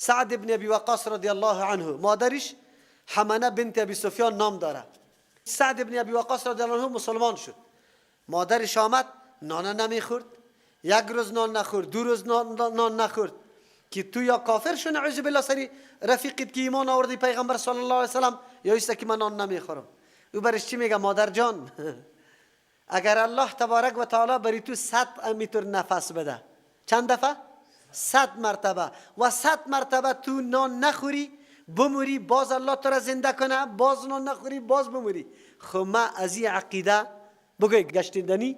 سعد ابن ابی وقاص رضی الله عنه، مادرش حمنه بنت ابی سفیان نام داره. سعد ابن ابی وقاص رضی الله عنه مسلمان شد. مادرش آمد نان نمیخورد، یک روز نان نخورد، 2 روز نان نخورد، که تو یا کافر شو نعوذ بالله سری رفیقت که ایمان آوردی پیغمبر صلی الله علیه وسلم، یا ایسته که من نان نمیخورم. او برش چی میگه؟ مادر جان اگر الله تبارک و تعالی بری تو 100 امتر نفس بده، چند دفعه؟ 100 مرتبه، و 100 مرتبه تو نان نخوری بموری، باز الله تو را زنده کنه، باز نان نخوری باز بموری. خب ما از این عقیده بگوی گشتیدنی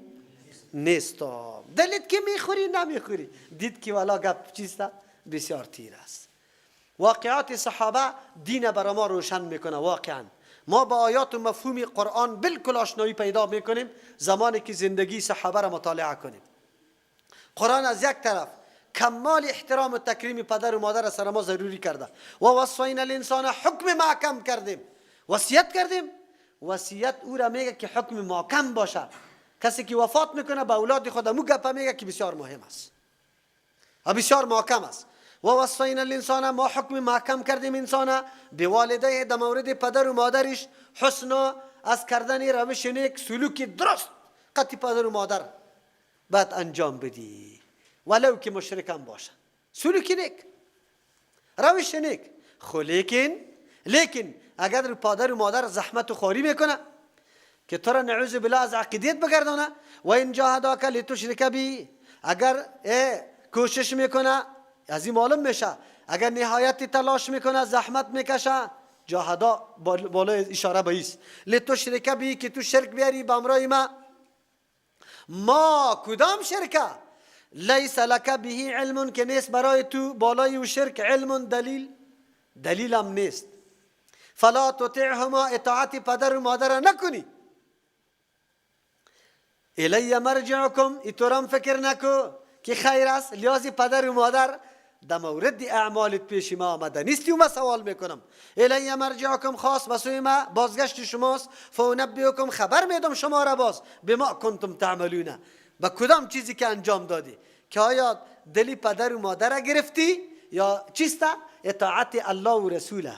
نیستم. دلت که میخوری نمیخوری، دید که والا گپ چیسته بسیار تیر است. واقعات صحابه دین برای ما روشن میکنه. واقعا ما با آیات و مفهوم قرآن بالکل آشنایی پیدا میکنیم زمانی که زندگی صحابه را مطالعه کنیم. قرآن از یک طرف کمال احترام و تکریم پدر و مادر سر ما ضروری کرده و وصینا الانسان حکم محکم کردیم، وصیت کردیم. وصیت او را میگه که حکم محکم باشه. کسی که وفات میکنه به اولاد خود مو گپ میگه که بسیار مهم است و بسیار محکم است. و وصینا الانسان، ما حکم محکم کردیم انسان به والدیه، در مورد پدر و مادرش حسن، از کردن روش نیک، سلوک درست قطع پدر و مادر باید انجام بدی ولو که مشرکم باشه. سلوک نیک، روش نیک. خو لیکن اگر پدر و مادر زحمت و خواری میکنه که تو را نعوذ بالله از عقیدت بگردانه، و این جاهداک لتشرک بی، اگر کوشش میکنه از این معلوم میشه، اگر نهایت تلاش میکنه زحمت میکشه، جاهدا بالا اشاره به ایست، لتشرک بی، که تو شرک بیاری با امرای ما کدام شرکه؟ لیس لک به علم، که نیست برای تو بالای و شرک علم، دلیل هم نیست. فلا تطعهما، اطاعت پدر و مادر نکنی. الی مرجعکم، ایتورم فکر نکو که خیر است، لیازی پدر و مادر در مورد اعمالت پیش ما آمده نیستی و ما سوال میکنم. الی مرجعکم، خاص بسوی ما بازگشت شماست. فانبئکم، خبر میدم شما را باز بما کنتم تعملون، با کدام چیزی که انجام دادی، که آیا دلی پدر و مادر را گرفتی یا چیسته؟ اطاعت الله و رسوله.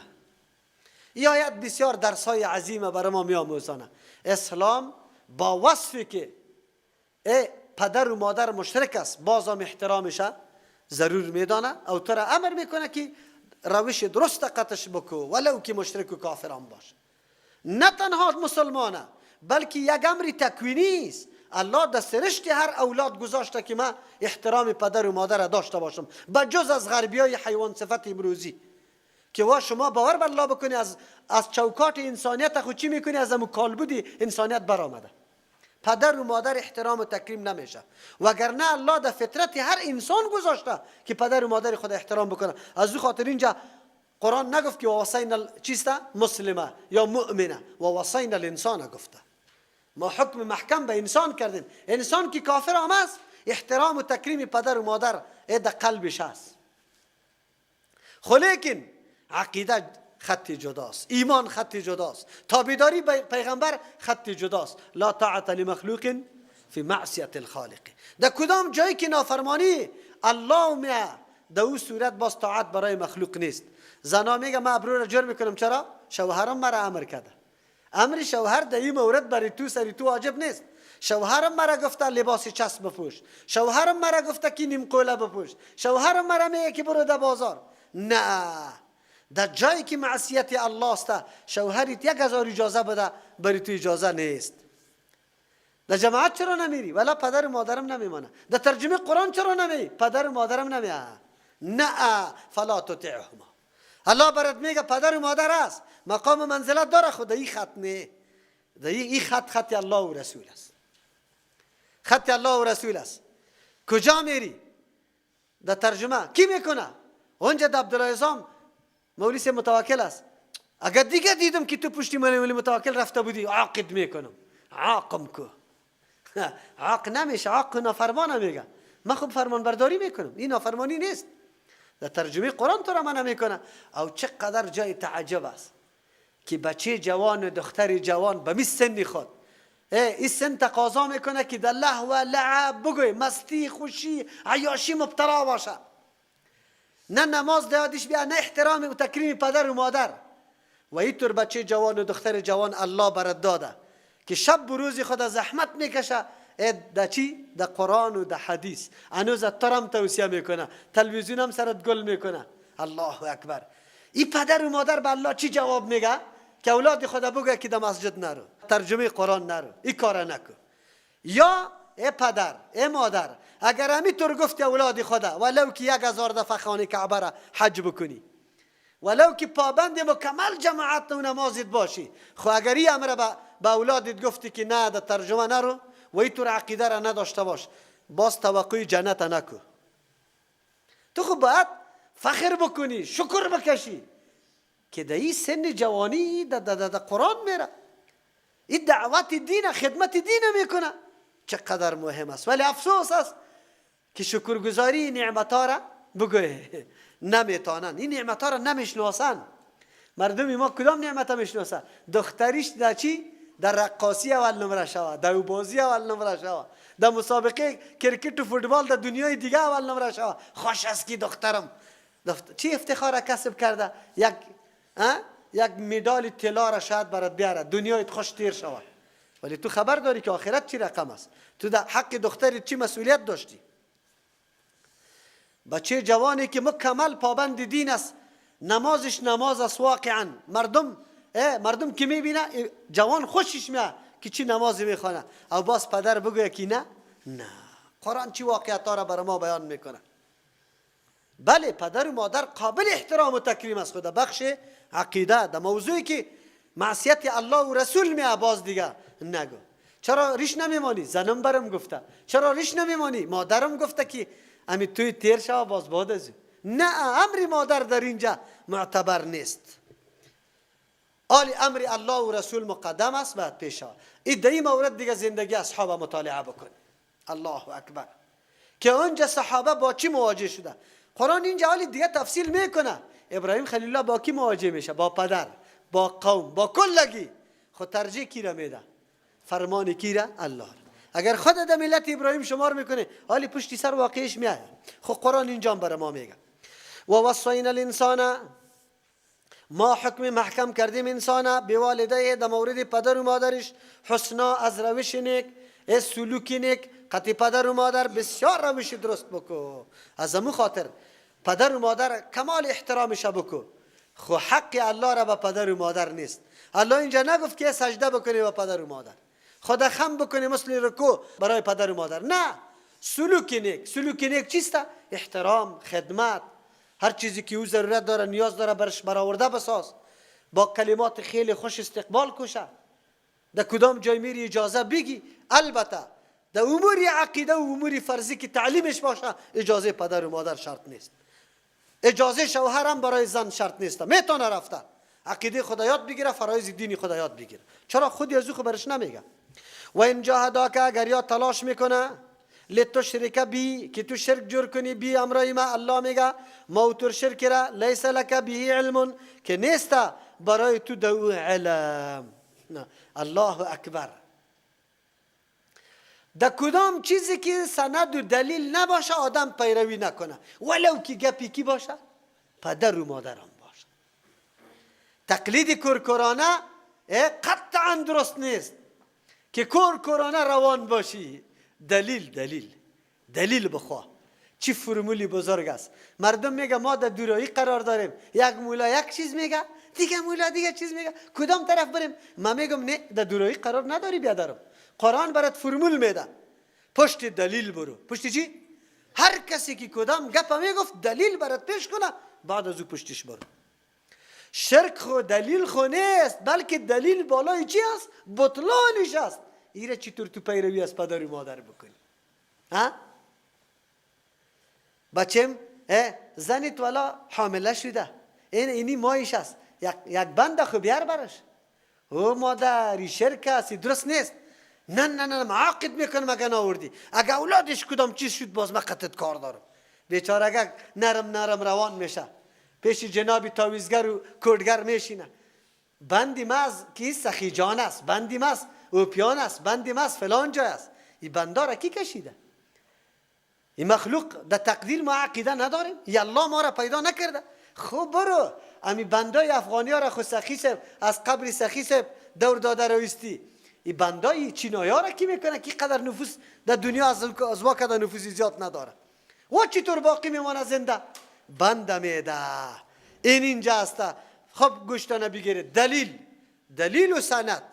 این آیت بسیار درسای عظیمه برای ما میآموزانه. اسلام با وصفی که پدر و مادر مشرک است بازم احترامش ضرور میدانه او تو را امر میکنه که روش درست قطعش بکو ولو که مشرک و کافران باشه. نه تنها مسلمانه بلکه یک امر تکوینی است. الله در سرشت هر اولاد گذاشته که من احترام پدر و مادر را داشته باشم، بجز از غربیای حیوان صفت امروزی که وا شما باور بر الله بکنی از چوکات انسانیت خود چی میکنی؟ از امو کالبد انسانیت برآمده. پدر و مادر احترام و تکریم نمیشه، وگرنه الله در فطرت هر انسان گذاشته که پدر و مادر خود احترام بکنه. از او خاطر اینجا قرآن نگفت که وصینا چیسته مسلمه یا مؤمنه، و وصینا الانسان گفته. ما حکم محکم به انسان کردیم. انسان که کافر هم است احترام و تکریم پدر و مادر در قلبش است. خو لیکن عقیده خط جداست، ایمان خط جداست، تابعداری پیغمبر خط جداست. لا طاعت لمخلوق فی معصیت الخالق. در کدام جایی که نافرمانی الله میه در او صورت باز طاعت برای مخلوق نیست. زنا میگه من ابرو را جر میکنم، چرا؟ شوهرم مرا امر کرده. امر شوهر در این مورد برای تو سری تو واجب نیست. شوهرم مرا گفته لباس چسب بپوش، شوهرم مرا گفته که نیم قوله بپوش، شوهرم مرا میگه که برو در بازار. نه، در جایی که معصیت الله است شوهرت 1000 اجازه بده برای تو اجازه نیست. در جماعت چرا نمیری؟ ولی پدر و مادرم نمیمانه. در ترجمه قرآن چرا نمی؟ پدر و مادرم نمیه. نه، فلا تطعهما. الله برات میگه پدر و مادر است، مقام منزلت داره، خود این خط نه. این خط الله و رسول است. خط الله و رسول است. کجا میری؟ در ترجمه کی میکنه؟ اونجا در عبدالعظام مولوی سے متوکل است. اگر دیگه دیدم که تو پشتی من مولوی متوکل رفته بودی عاقد میکنم. عاقم کو. عاق نمیشه، عاق نافرمان میگه. من خب فرمان برداری میکنم، این نافرمانی نیست. در ترجمه قرآن تو را من نمیکنه. او چقدر جای تعجب است که بچه جوان، دختر جوان به می سنی خود این سن تقاضا میکنه که در لهو و لعب بگوی، مستی، خوشی، عیاشی مبتلا باشه. نه نماز یادش بیاد، نه احترام و تکریم پدر و مادر. و اینطور بچه جوان و دختر جوان الله برات داده که شب و روز خود زحمت میکشه در چی؟ در قرآن و در حدیث. هنوز ترم توصیه میکنه، تلویزیون هم سرت گل میکنه. الله اکبر. این پدر و مادر به الله چی جواب میگه؟ که اولاد خود بگه که در مسجد نرو، ترجمه قرآن نرو، این کار نکن. یا ای پدر ای مادر، اگر همینطور گفتی اولاد خدا، ولو که 1000 دفعه خانه کعبه را حج بکنی، ولو که پابند مکمل جماعت و نمازت باشی، خو اگر این امر به اولادت گفتی که نه در ترجمه نرو و اینطور عقیده را نداشته باش، باز توقع جنت نکو. تو خب باید فخر بکنی، شکر بکشی که در این سن جوانی در قرآن میره، این دعوت دین، خدمت دین میکنه. چقدر مهم است. ولی افسوس است که شکرگزاری نعمتها را بگوه نمیتانن، این نعمتها را نمیشناسن. مردم ما کدام نعمت میشناسن؟ دختریش در چی؟ در رقاصی اول نمره شوه، در بازی اول نمره شوه، در مسابقه کرکت و فوتبال در دنیای دیگه اول نمره شوه. خوش است که دخترم چی افتخار کسب کرده، یک مدال طلا را شاید برات بیاره، دنیایت خوش تیر شوه. ولی تو خبر داری که آخرت چی رقم است؟ تو در حق دخترت چی مسئولیت داشتی؟ بچه جوانی که مکمل پابند دین است، نمازش نماز است واقعا. مردم که میبینه جوان خوشش میاد که چی نمازی میخونه، او باز پدر بگوید که نه. قرآن چی واقعیت را برای ما بیان میکنه. بله پدر و مادر قابل احترام و تکریم است. خدا بخش عقیده در موضوعی که معصیت الله و رسول میه باز دیگه نگو. چرا ریش نمیمانی؟ زنم برم گفته. چرا ریش نمیمانی؟ مادرم گفته که امی توی تیر شو باز باد از نه. امر مادر در اینجا معتبر نیست. آلی امر الله و رسول مقدم است بعد پیش آ. این در این مورد دیگه زندگی اصحاب مطالعه بکن. الله اکبر. که اونجا صحابه با چی مواجه شده؟ قرآن اینجا حالی دیگه تفصیل میکنه. ابراهیم خلیل الله با کی مواجه میشه؟ با پدر، با قوم، با کلگی. خود ترجیح کی را میده؟ فرمان کی را؟ الله. اگر خود در ملت ابراهیم شمار میکنه حالی پشتی سر واقعش میاد. خود قرآن اینجا برای ما میگه و وصینا الانسان، ما حکم محکم کردیم انسان به والديه در مورد پدر و مادرش حسنا، از روش نیک، از سلوک نیک. قطع پدر و مادر بسیار روش درست بکو. از امو خاطر پدر و مادر کمال احترامش بکو. خو حق الله را به پدر و مادر نیست. الله اینجا نگفت که سجده بکنی به پدر و مادر، خدا خم بکنی مثل رکوع برای پدر و مادر. نه. سلوک نیک. سلوک نیک چیست؟ احترام، خدمت، هر چیزی که او ضرورت داره نیاز داره برش برآورده بساز. با کلمات خیلی خوش استقبال کوشه. در کدام جای میری اجازه بگی. البته در امور عقیده و امور فرضی که تعلیمش باشه اجازه پدر و مادر شرط نیست. اجازه شوهر هم برای زن شرط نیست. میتونه رفته عقیده خدا یاد بگیره، فرایض دینی خدا یاد بگیره. چرا خودی از او خبرش نمیگه؟ و این جاهداک، اگر یا تلاش میکنه لتشرک بی، که تو شرک جور کنی، بی امرای ما، الله میگه موتور شرک را لیس لک به علم، که نیست برای تو دو علم. الله اکبر. در کدام چیزی که سند و دلیل نباشه آدم پیروی نکنه، ولو که گپی کی باشه؟ پدر و مادرم باشه. تقلید کورکورانه قطعا درست نیست. که کورکورانه روان باشی، دلیل بخواه. چی فرمولی بزرگ است. مردم میگه ما در دورایی قرار داریم، یک مولا یک چیز میگه، دیگه مولا دیگه چیز میگه، کدام طرف بریم؟ من میگم نه، در دورایی قرار نداری بیادرم. قرآن برات فرمول میده، پشت دلیل برو. پشت چی؟ هر کسی که کدام گپ میگفت دلیل برات پیش کنه، بعد از او پشتش برو. شرک خو دلیل خو نیست، بلکه دلیل بالای چی است؟ بطلانش است. ایره چطور تو پیروی از پدر و مادر بکنی؟ بچم زنیت والا حامله شده، اینی مایش است، یک بند خو بیار برش. او مادری شرک است، درست نیست. نه معاقد میکنم اگه ناوردی. اگه اولادش کدام چیز شد باز من قطعت کار دارم. بیچاره اگه نرم روان میشه پیش جناب تاویزگر و کردگر میشینه. بندی ماز کی سخی جان است، بندی ماز اوپیان است، بندی ماز فلان جای است. این بندا را کی کشیده؟ این مخلوق در تقدیر ما عقیده نداریم؟ یا الله ما را پیدا نکرده؟ خب برو امی بندای افغانی ها را خود سخی صاحب از قبر سخی صاحب دور داده رویستی. این بندای چینایی ها را کی میکنه که قدر نفوس در دنیا از ما کده نفوسی زیاد نداره و چطور باقی میمانه زنده؟ بند میده. این اینجا است. خب گوشتانه بگیرید. دلیل و سند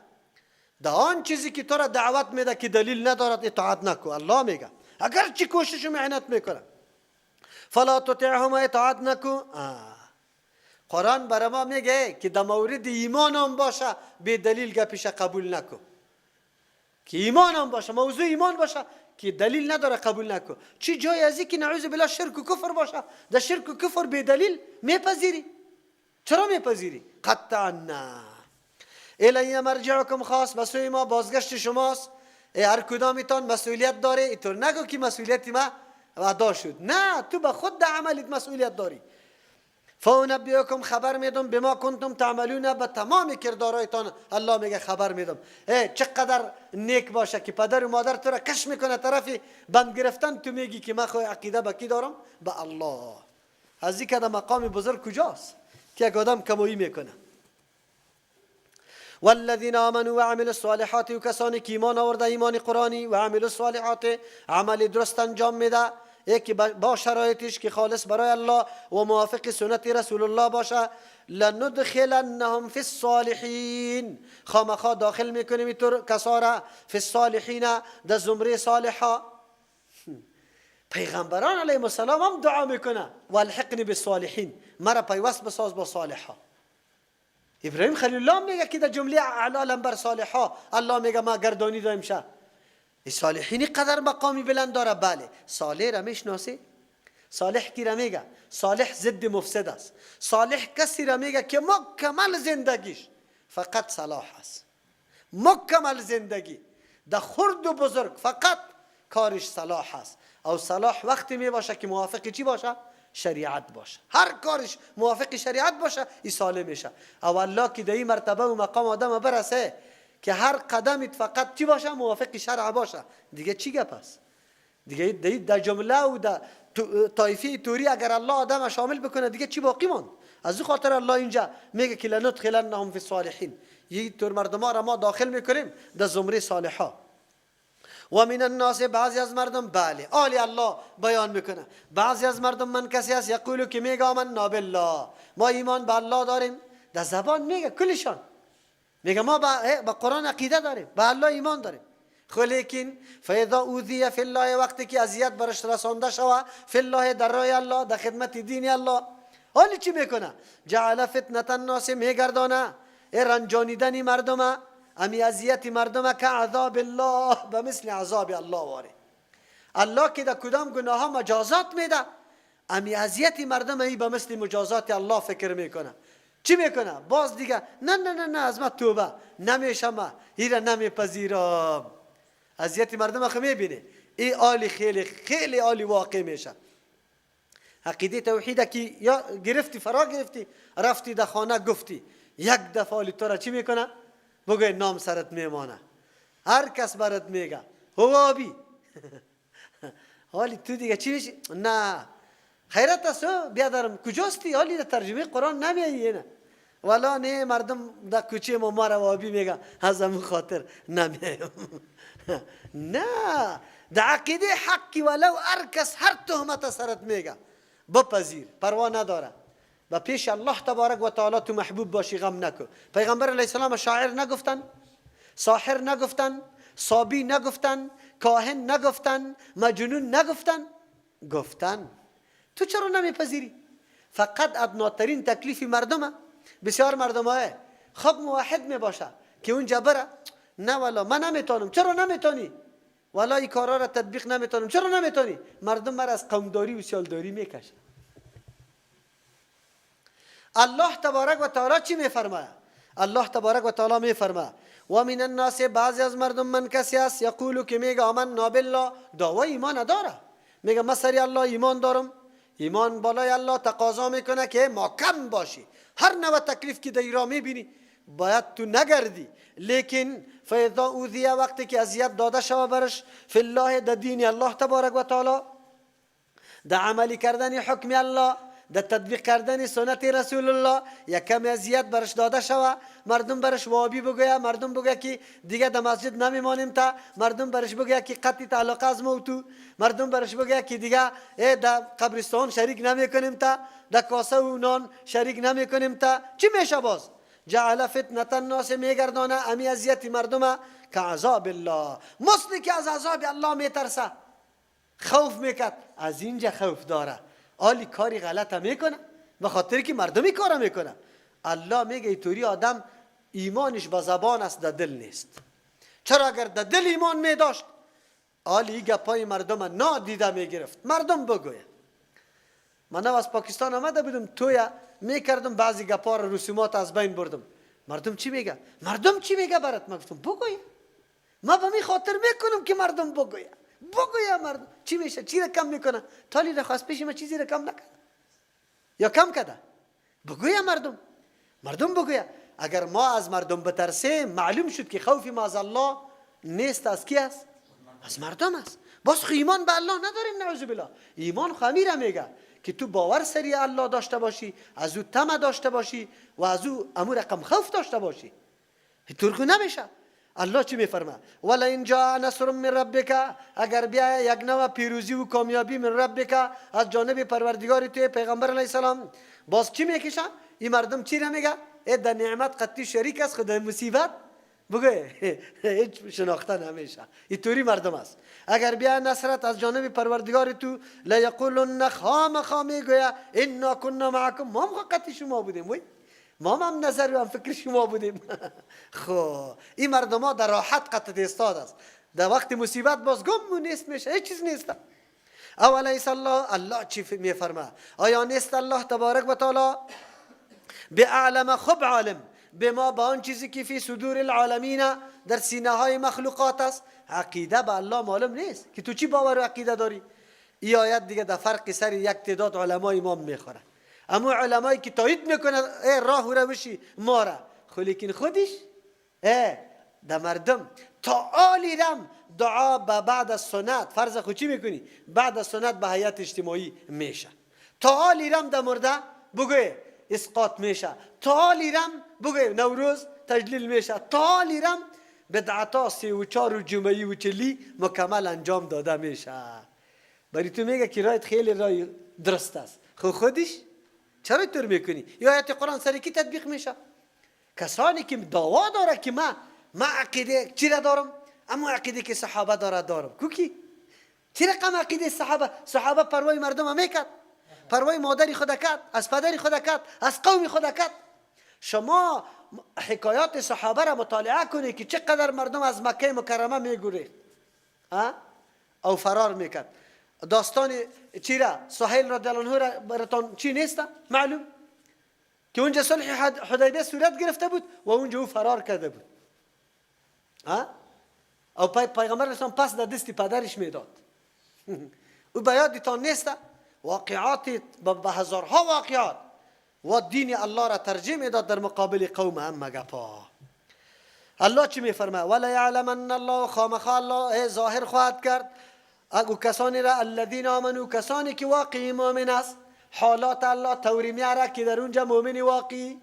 در آن چیزی که تو را دعوت میده که دلیل ندارد اطاعت نکو. الله میگه اگر چی کوشش و معنت میکنه فلا تطعهما اطاعت نکو. قرآن برای ما میگه که در مورد ایمان هم باشه به دلیل گپیش قبول نکو. که ایمان هم باشه، موضوع ایمان باشه که دلیل نداره قبول نکو. چی جای ازی که نعوذ بالله شرک و کفر باشه در شرک و کفر به دلیل میپذیری؟ چرا میپذیری؟ قطعا نه. الی مرجعکم خاص، به سوی ما بازگشت شماست. هر کدامتان مسئولیت داره. اینطور نگو که مسئولیت ما ادا شد. نه، تو به خود در عملت مسئولیت داری. فانبئکم، خبر میدم بما کنتم تعملون، به تمام کردارایتان الله میگه خبر میدم. چقدر نیک باشه که پدر و مادر تو را کش میکنه طرفی بند گرفتن، تو میگی که من خود عقیده به کی دارم؟ به الله. از این که در مقام بزرگ کجاست که یک آدم کمایی میکنه؟ والذین آمنوا وعملوا الصالحات، و کسانی که ایمان آورده ایمان قرآنی و عملوا الصالحات عمل درست انجام میده، یکی با شرایطش که خالص برای الله و موافق سنت رسول الله باشه، لندخلنهم فی الصالحین، خامخا داخل میکنیم اینطور کسا فی الصالحین، در زمره صالحا. پیغمبران علیهم السلام هم دعا میکنه والحقنی بالصالحین، مرا پیوست بساز با صالحا. ابراهیم خلیل الله میگه که در جمله اعلی لنبر صالحا الله میگه ما گردانی دایم شه. صالحینی قدر مقامی بلند داره. بله، صالح را میشناسی؟ صالح کی را میگه؟ صالح ضد مفسد است. صالح کسی را میگه که مکمل زندگیش فقط صلاح است. مکمل زندگی در خرد و بزرگ فقط کارش صلاح است. او صلاح وقتی می باشه که موافق چی باشه؟ شریعت باشه. هر کارش موافق شریعت باشه ای صالح میشه. او الله که در این مرتبه و مقام آدم برسه که هر قدمت فقط چی باشه؟ موافق شرع باشه، دیگه چی گپ است؟ دیگه در جمله و در طایفه توری اگر الله آدم شامل بکنه دیگه چی باقی ماند؟ از این خاطر الله اینجا میگه که لندخلنهم فی الصالحین، یه طور مردما را ما داخل میکنیم در زمره صالحا. و من الناس، بعضی از مردم، بله آلی الله بیان میکنه، بعضی از مردم من کسی هست یقولو که میگه آمنا بالله، ما ایمان به الله داریم. در زبان میگه کلشان میگه ما با قرآن عقیده داریم، به الله ایمان داریم. خب لیکن فاذا اوذی فی الله، وقتی که اذیت برش رسانده شوه فی الله، در راه الله، در خدمت دین الله، حالی چی میکنه؟ جعل فتنة الناس، میگردانه رنجانیدن مردم، امی اذیت مردم که عذاب الله، به مثل عذاب الله واره. الله که در کدام گناه ها مجازات میده، امی اذیت مردم ای به مثل مجازات الله فکر میکنه. چی میکنه؟ باز دیگه نه نه نه نه از ما توبه نمیشم، ایره نمیپذیرم. اذیت مردم آخه میبینه ای آلی خیلی خیلی آلی واقع میشه. عقیده توحیده که یا گرفتی فرا گرفتی رفتی در خانه گفتی یک دفعه آلی تو را چی میکنه؟ بگوی نام سرت میمانه، هر کس برات میگه هوابی. حالی تو دیگه چی میشی؟ نه خیرت است بیادرم کجاستی؟ حالی در ترجمه قرآن نمیایی نه؟ ولا نه مردم در کوچه ما را وابی میگه از همون خاطر نمیایم. نه، در عقیده حقی ولو هر کس هر تهمت سرت میگه بپذیر، پروا نداره. و پیش الله تبارک و تعالی تو محبوب باشی، غم نکن. پیغمبر علیه السلام شاعر نگفتن، ساحر نگفتن، صابی نگفتن، کاهن نگفتن، مجنون نگفتن؟ گفتن. تو چرا نمیپذیری؟ فقط ادناترین تکلیف مردمه. بسیار مردمه خب موحد میباشه که اونجا بره، نه والا من نمیتونم. چرا نمیتونی؟ والا این کارا را تطبیق نمیتونم. چرا نمیتونی؟ مردم مرا از قومداری و سیالداری میکشه. الله تبارک و تعالی چی میفرماید؟ الله تبارک و تعالی میفرماید و من الناس، بعضی از مردم من کسی است یقولو که میگه آمنا بالله، دعوی ایمان داره، میگه من سری الله ایمان دارم. ایمان بالای الله تقاضا میکنه که محکم باشی. هر نوع تکلیف که در ایران میبینی باید تو نگردی. لیکن فاذا اوذی، وقتی که اذیت داده شوه برش فی الله، در دین الله تبارک و تعالی، در عملی کردن حکم الله، در تطبیق کردن سنت رسول الله یک کمی اذیت برش داده شوه، مردم برش وابی بگویه، مردم بگویه که دیگه در مسجد نمیمانیم تا، مردم برش بگویه که قطع تعلق از موتو، مردم برش بگویه که دیگه در قبرستان شریک نمی کنیم تا، در کاسه و نان شریک نمی کنیم تا. چی میشه باز؟ جعل فتنة الناس میگردانه امی اذیت مردم که عذاب الله، مثل که از عذاب الله میترسه، خوف میکرد، از اینجا خوف داره، آلی کاری غلط میکنه به خاطر که مردمی کار میکنه. الله میگه اینطوری آدم ایمانش به زبان است، در دل نیست. چرا اگر در دل ایمان میداشت آلی گپای مردم نادیده میگرفت، مردم بگوید. من از پاکستان آمده بودم، تویا میکردم بعضی گپا رو رسومات از بین بردم. مردم چی میگه؟ مردم چی میگه برات؟ من گفتم بگوید، ما به می خاطر میکنم که مردم بگوید. بگوید مردم چی میشه، چی را کم میکنه؟ تالی درخواست پیش ما چیزی را کم نکنه یا کم کده؟ بگوید مردم بگوید. اگر ما از مردم بترسیم معلوم شد که خوفی ما از الله نیست، از کی است؟ از مردم است. بس ایمان به الله نداریم، نعوذ بالله. ایمان خمیره میگه که تو باور سری الله داشته باشی، از او طمع داشته باشی و از او امور رقم خوف داشته باشی. اینطور نمیشه. الله چی میفرما؟ ولا ان جاء نصر من ربک، اگر بیا یک نوع پیروزی و کامیابی من ربک از جانب پروردگار تو پیغمبر علیه السلام، باز چی میکشه؟ این مردم چی را میگه؟ در نعمت قطعی شریک است، خود مصیبت بگه هیچ شناخته نمیشه. اینطوری مردم است. اگر بیا نصرت از جانب پروردگار تو، لا یقولن خامخا میگویا انا كنا معکم، ما هم قطعی شما بودیم، وای ما هم نظر و هم فکر شما بودیم. خو این مردم ها در راحت قطعت استاد است، در وقت مصیبت باز گم نیست میشه، هیچ چیز نیست. اولیس الله چی میفرما؟ آیا نیست الله تبارک و تعالی به اعلم خوب عالم به ما با آن چیزی که فی صدور العالمین در سینه های مخلوقات است؟ عقیده به الله معلوم نیست که تو چی باور و عقیده داری؟ این آیت دیگه در فرق سر یک تعداد علمای امام میخوره. اما علمایی که تایید میکنه راه و روشی ما را، لیکن خودش در مردم تا آلی رم دعا به بعد از سنت، فرض خود چی میکنی؟ بعد از سنت به حیات اجتماعی میشه. تا آلی رم در مرده بگوی اسقاط میشه، تا آلی رم بگوی نوروز تجلیل میشه، تا آلی رم بدعتا 34 و جمعی و چلی مکمل انجام داده میشه. بری تو میگه که رایت خیلی رای درست است، خودش چرا اینطور میکنی؟ یا آیت قرآن سری کی تطبیق میشه؟ کسانی که دعوا داره که ما عقیده چی را دارم؟ اما عقیده که صحابه دارم. کوکی چی رقم عقیده صحابه پروای مردم میکرد، پروای مادری خود کرد، از پدری خود کرد، از قومی خود کرد. شما حکایات صحابه را مطالعه کنی که چقدر مردم از مکه مکرمه میگوره او فرار میکرد. داستان چی را؟ سهیل رضی الله عنه را براتون چی نیست معلوم که اونجا صلح حدیبیه صورت گرفته بود و اونجا او فرار کرده بود. او پیغمبر اسلام پس در دست پدرش میداد. او بیادتان نیست؟ واقعات به هزارها واقعات و دین الله را ترجمه میداد در مقابل قوم هم مگپا. الله چی میفرماید؟ ولا یعلمن الله، خامخا الله ظاهر خواهد کرد اگو کسانی را الذین آمنو، کسانی که واقعی مؤمن است. حالات الله طوری میاره که در اونجا مؤمن واقعی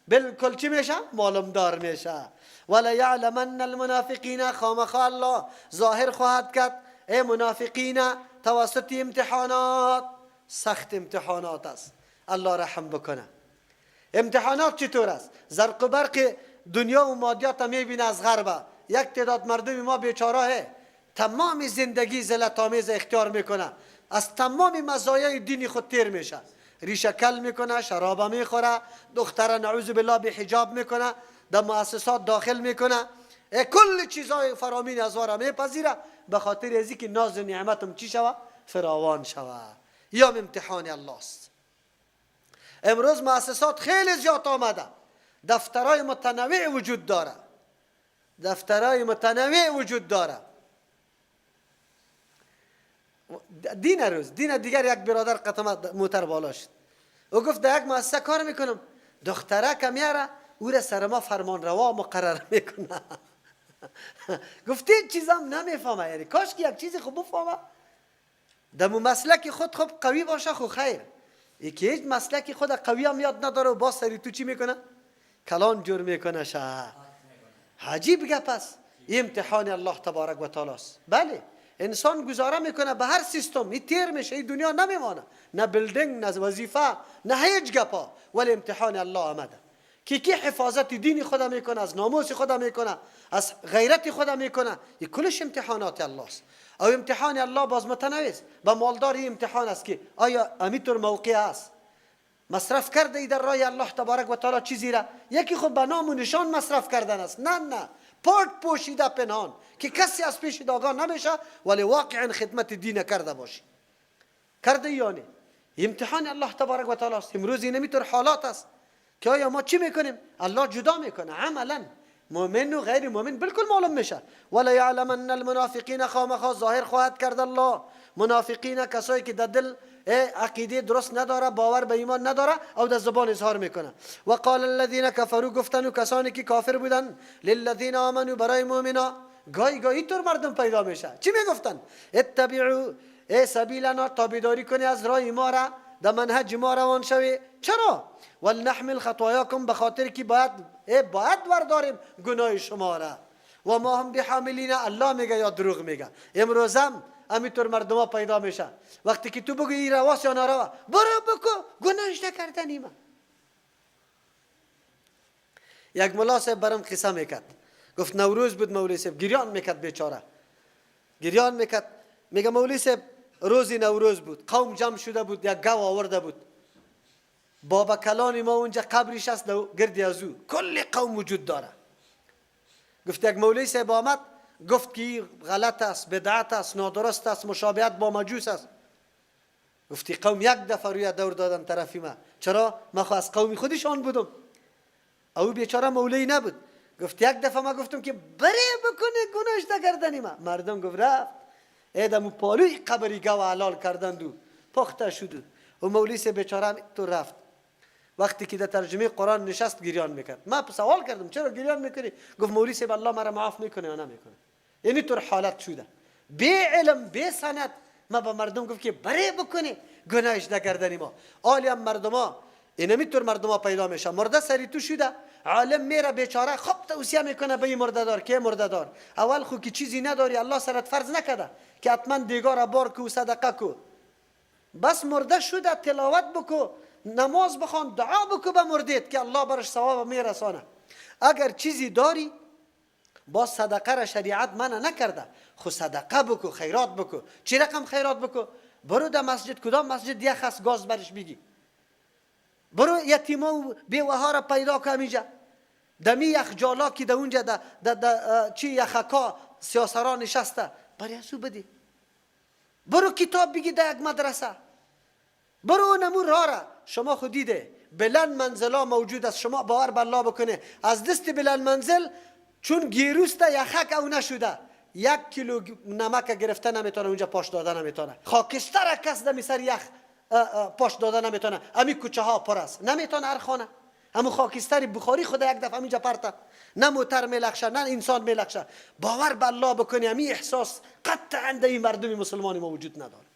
بالکل چی میشه؟ معلوم دار میشه. ولا یعلمن المنافقین، خامخا الله ظاهر خواهد کرد ای منافقین توسط امتحانات. سخت امتحانات است، الله رحم بکنه. امتحانات چطور است؟ زرق و برق دنیا و مادیات میبینه از غرب. یک تعداد مردم ما بیچاره تمام زندگی ذلت آمیز اختیار میکنه، از تمام مزایای دینی خود تیر میشه، ریشه کل میکنه، شراب میخوره، دختر نعوذ بالله به حجاب میکنه، در مؤسسات داخل میکنه، کل چیزای فرامین از واره میپذیره به خاطر ازی که ناز و نعمتم چی شوه؟ فراوان شوه. یا امتحان الله است. امروز مؤسسات خیلی زیاد آمده، دفترهای متنوع وجود داره، دفترهای متنوع وجود داره. دین دیگر یک برادر قطمه موتر بالا شد، او گفت در یک مؤسسه کار میکنم، دختره که میاره او را سر ما فرمان روا مقرر میکنه. گفت این چیزام نمیفهمه، یعنی کاش که یک چیزی خوب بفهمه. دمو مسلک خود خب قوی باشه خو خیر. یکی هیچ مسلک خود قوی هم یاد نداره و با سری تو چی میکنه؟ کلان جور میکنه شه. عجیب گپ است. این امتحان الله تبارک و تعالی است. بله انسان گزاره میکنه به هر سیستم، این تیر میشه، این دنیا نمیمانه، نه بیلدینگ، نه وظیفه، نه هیچ گپا، ولی امتحان الله آمده. کی حفاظت دین خدا میکنه، از ناموس خدا میکنه، از غیرت خدا میکنه، این کلش امتحانات الله است. او امتحان الله باز متنوع است. با مالدار این امتحان است که آیا امیتور موقع است، مصرف کرده ای در راه الله تبارک و تعالی چیزی را. یکی خود به نام و نشان مصرف کردن است، نه پاک پوشیده پنهان که کسی از پیش آگاه نمیشه، ولی واقعا خدمت دین کرده باشی. کرده یا نه؟ امتحان الله تبارک و تعالی است. امروز این نمیتور حالات است که آیا ما چی میکنیم؟ الله جدا میکنه عملا مؤمن و غیر مؤمن بالکل معلوم میشه. ولا یعلمن المنافقین، خامخا ظاهر خواهد کرد الله منافقین، کسایی که در دل عقیده درست نداره، باور به ایمان نداره او در زبان اظهار میکنه. و قال الذين كفروا، گفتن و کسانی که کافر بودن، للذین آمنوا، برای مؤمنا. گاهی طور مردم پیدا میشه. چی میگفتن؟ اتبعوا سبیلنا، تابعداری کنی از راه ما را، در منهج ما روان شوی. چرا؟ ولنحمل خطاياكم، بخاطر که باید ورداریم گناه شما را. و ما هم بحاملین، الله میگه یا دروغ میگه؟ امروزم همینطور مردم ها پیدا میشه. وقتی که تو بگو این رواست یا ناروا، برو بکو، گناهش نکردنی. من یک ملا صاحب برام قصه میکرد. گفت نوروز بود، مولوی صاحب گریان میکرد، بیچاره گریان میکرد. میگه مولوی صاحب روزی نوروز بود، قوم جمع شده بود، یک گاو آورده بود، بابا کلان ما اونجا قبرش است، گردی از او کل قوم وجود داره. گفت یک مولوی صاحب آمد گفت که غلط است، بدعت است، نادرست است، مشابهت با مجوس است. گفتی قوم یک دفعه روی دور دادن طرفی ما. چرا؟ ما خو از قومی خودشان بودم. او بیچاره مولوی نبود. گفت یک دفعه ما گفتم که بره بکنه، گناهش نکردنی. ما مردم گفت رفت ایدمو پالوی قبری گاو حلال کردند و پخته شد. و مولوی صاحب بیچاره تو رفت. وقتی که در ترجمه قرآن نشست گریان میکرد. من سوال کردم چرا گریان میکنی؟ گفت مولوی صاحب الله مرا معاف میکنه یا نمیکنه. یعنی طور حالت شده بی علم بی سند. ما با مردم گفت که بره بکنه، گناهش نکردنی. ما عالم مردم ها اینمی طور مردم ها پیدا میشه. مرده سری تو شده، عالم میره بیچاره خب توصیه میکنه به این مرده دار. که مرده دار اول خو که چیزی نداری، الله سرت فرض نکرده که حتما دیگار بار کو، صدقه کو، بس مرده شده تلاوت بکو، نماز بخوان، دعا بکو به مردید که الله برش ثواب میرسانه. اگر چیزی داری با صدقه را شریعت منع نکرده، خو صدقه بکو، خیرات بکو. چی رقم خیرات بکو؟ برو در مسجد، کدام مسجد یک هست گاز برش بگی، برو یتیما و بیوه را پیدا که همینجا دمی یخجالا که در اونجا چی یخکا سیاسران نشسته، برای ازو بدی. برو کتاب بگی در یک مدرسه، برو نمو را شما خود دیده بلند منزلا موجود است. شما باور به الله بکنه از دست بلند منزل چون گیروسته یخک او نشده، 1 کیلو نمک گرفته نمیتونه اونجا پاش داده نمیتونه. خاکستر کس دمی سر یخ پاش داده نمیتونه. امی کوچه ها پر است، نمیتونه هر خانه. همون خاکستر بخاری خدا یک دفعه همینجا پرته، نه موتر میلخشه نه انسان میلخشه. باور به الله بکنی امی احساس قطعا در این مردم مسلمان ما وجود نداره.